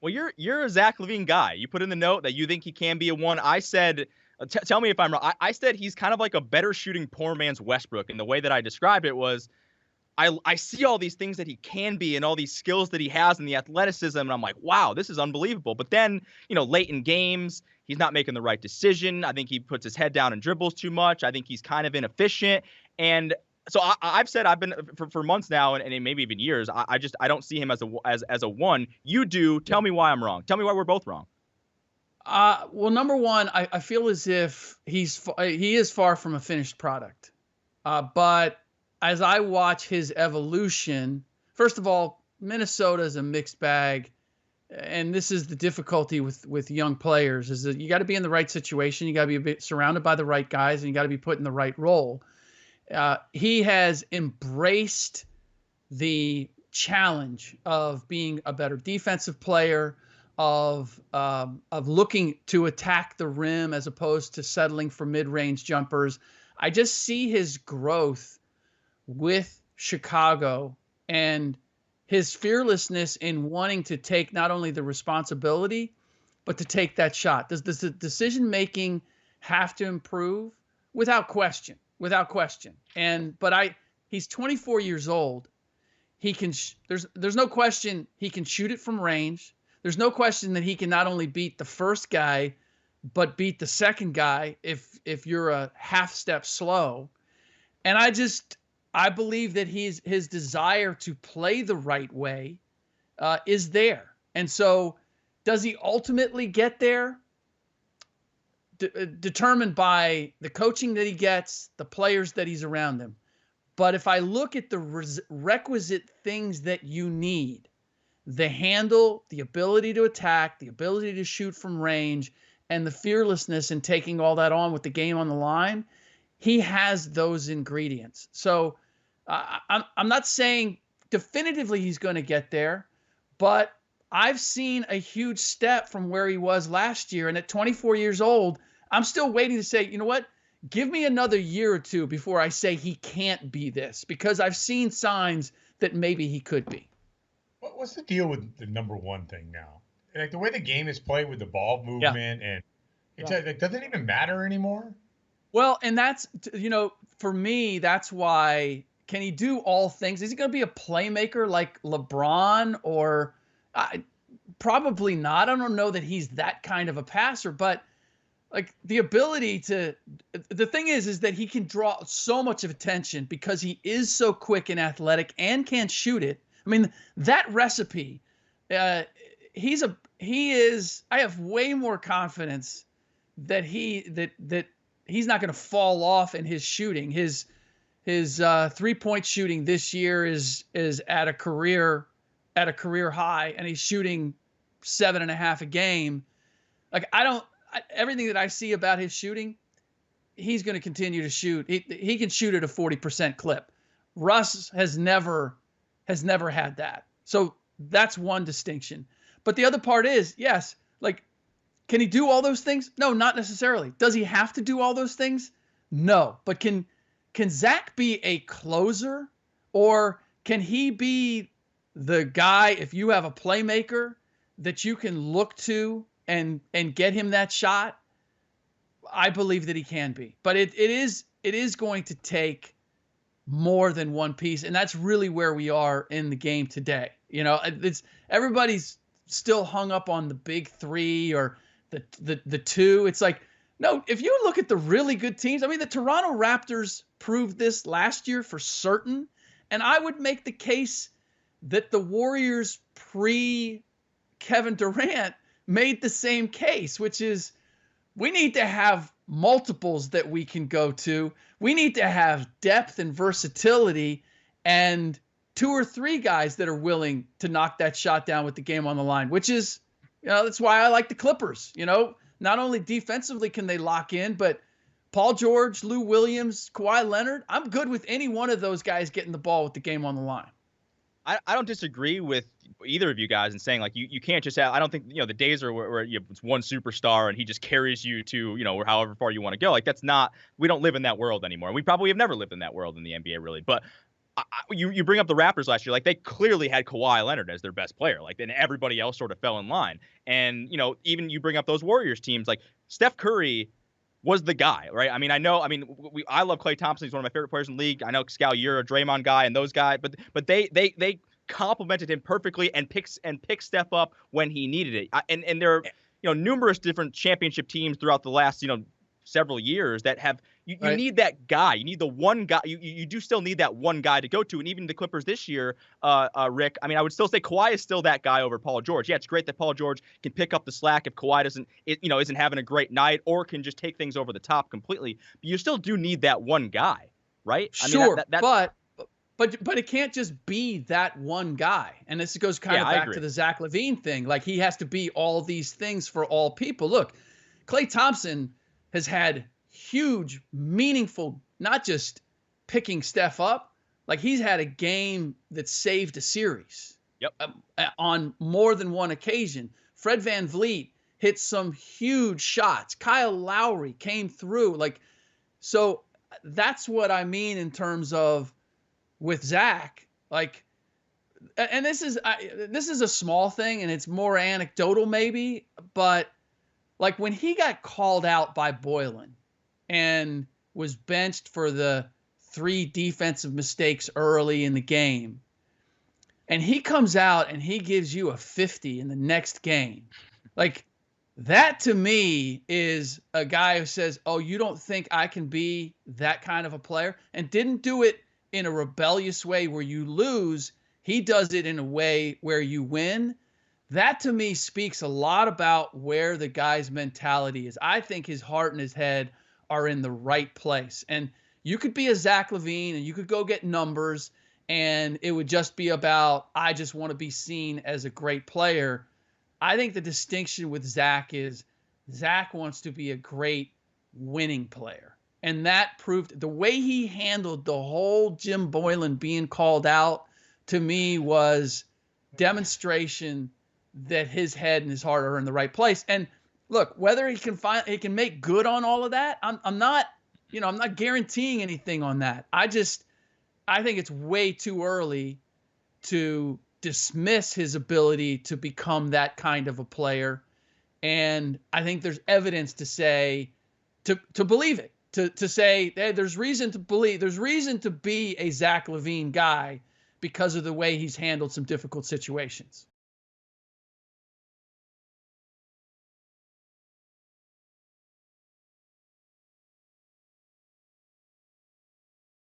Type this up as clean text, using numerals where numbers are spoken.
Well, you're a Zach LaVine guy. You put in the note that you think he can be a one. I said, tell me if I'm wrong. I said he's kind of like a better shooting poor man's Westbrook, and the way that I described it was I see all these things that he can be and all these skills that he has and the athleticism, and I'm like, wow, this is unbelievable. But then, late in games, he's not making the right decision. I think he puts his head down and dribbles too much. I think he's kind of inefficient. And so I've said I've been for months now, and maybe even years. I don't see him as a one. You do. Tell me why I'm wrong. Tell me why we're both wrong. Well, number one, I feel as if he is far from a finished product. But as I watch his evolution, first of all, Minnesota is a mixed bag, and this is the difficulty with young players: is that you got to be in the right situation, you got to be surrounded by the right guys, and you got to be put in the right role. He has embraced the challenge of being a better defensive player, of looking to attack the rim as opposed to settling for mid-range jumpers. I just see his growth with Chicago and his fearlessness in wanting to take not only the responsibility, but to take that shot. Does the decision making have to improve? Without question. But he's 24 years old. He can. There's no question he can shoot it from range. There's no question that he can not only beat the first guy, but beat the second guy if you're a half step slow. And I believe that his desire to play the right way is there. And so does he ultimately get there? Determined by the coaching that he gets, the players that he's around him. But if I look at the requisite things that you need, the handle, the ability to attack, the ability to shoot from range, and the fearlessness in taking all that on with the game on the line, he has those ingredients. So I'm not saying definitively he's going to get there, but I've seen a huge step from where he was last year. And at 24 years old, I'm still waiting to say, you know what? Give me another year or two before I say he can't be this, because I've seen signs that maybe he could be. What's the deal with the number one thing now? Like the way the game is played with the ball movement, and it's like, doesn't even matter anymore. Well, and that's, for me, that's why, can he do all things? Is he going to be a playmaker like LeBron or probably not? I don't know that he's that kind of a passer, but like the ability to, the thing is that he can draw so much of attention because he is so quick and athletic and can shoot it. I mean, that recipe, I have way more confidence that he's not going to fall off in his shooting. His 3-point shooting this year is at a career high, and he's shooting 7.5 a game. Like everything that I see about his shooting, he's going to continue to shoot. He can shoot at a 40% clip. Russ has never had that. So that's one distinction. But the other part is, yes, like, can he do all those things? No, not necessarily. Does he have to do all those things? No. But can Zach be a closer, or can he be the guy, if you have a playmaker that you can look to and get him that shot? I believe that he can be. But it is going to take more than one piece, and that's really where we are in the game today. It's everybody's still hung up on the big three or the two. It's like, no, if you look at the really good teams, I mean, the Toronto Raptors proved this last year for certain, and I would make the case that the Warriors pre-Kevin Durant made the same case, which is we need to have multiples that we can go to. We need to have depth and versatility and 2 or 3 guys that are willing to knock that shot down with the game on the line, which is, that's why I like the Clippers. Not only defensively can they lock in, but Paul George, Lou Williams, Kawhi Leonard, I'm good with any one of those guys getting the ball with the game on the line. I don't disagree with either of you guys in saying, like, you can't just have, I don't think, the days are where it's one superstar and he just carries you to, or however far you want to go. Like, that's not, we don't live in that world anymore. We probably have never lived in that world in the NBA, really. But you bring up the Raptors last year, like they clearly had Kawhi Leonard as their best player, like then everybody else sort of fell in line. And even you bring up those Warriors teams, like Steph Curry was the guy, right? I mean, I love Klay Thompson. He's one of my favorite players in the league. I know Scal, you're a Draymond guy, and those guys, but they complimented him perfectly and picked Steph up when he needed it. And there are numerous different championship teams throughout the last several years that have you need that guy. You need the one guy. You do still need that one guy to go to. And even the Clippers this year, Rick, I mean, I would still say Kawhi is still that guy over Paul George. Yeah, it's great that Paul George can pick up the slack if Kawhi isn't having a great night or can just take things over the top completely. But you still do need that one guy, right? Sure, but it can't just be that one guy. And this goes kind of back to the Zach LaVine thing. Like he has to be all these things for all people. Look, Klay Thompson has had huge, meaningful, not just picking Steph up, like he's had a game that saved a series. Yep. On more than one occasion. Fred VanVleet hit some huge shots. Kyle Lowry came through. So that's what I mean in terms of with Zach. And this is a small thing and it's more anecdotal maybe, but like when he got called out by Boylen and was benched for the 3 defensive mistakes early in the game, and he comes out and he gives you a 50 in the next game, like that to me is a guy who says, oh, you don't think I can be that kind of a player? And didn't do it in a rebellious way where you lose. He does it in a way where you win. That to me speaks a lot about where the guy's mentality is. I think his heart and his head are in the right place. And you could be a Zach LaVine and you could go get numbers and it would just be about, I just want to be seen as a great player. I think the distinction with Zach is Zach wants to be a great winning player. And that proved the way he handled the whole Jim Boylen being called out to me was demonstration that his head and his heart are in the right place. And look, whether he can make good on all of that, I'm not guaranteeing anything on that. I think it's way too early to dismiss his ability to become that kind of a player. And I think there's evidence to say, to believe it, to say, hey, there's reason to believe, there's reason to be a Zach LaVine guy because of the way he's handled some difficult situations.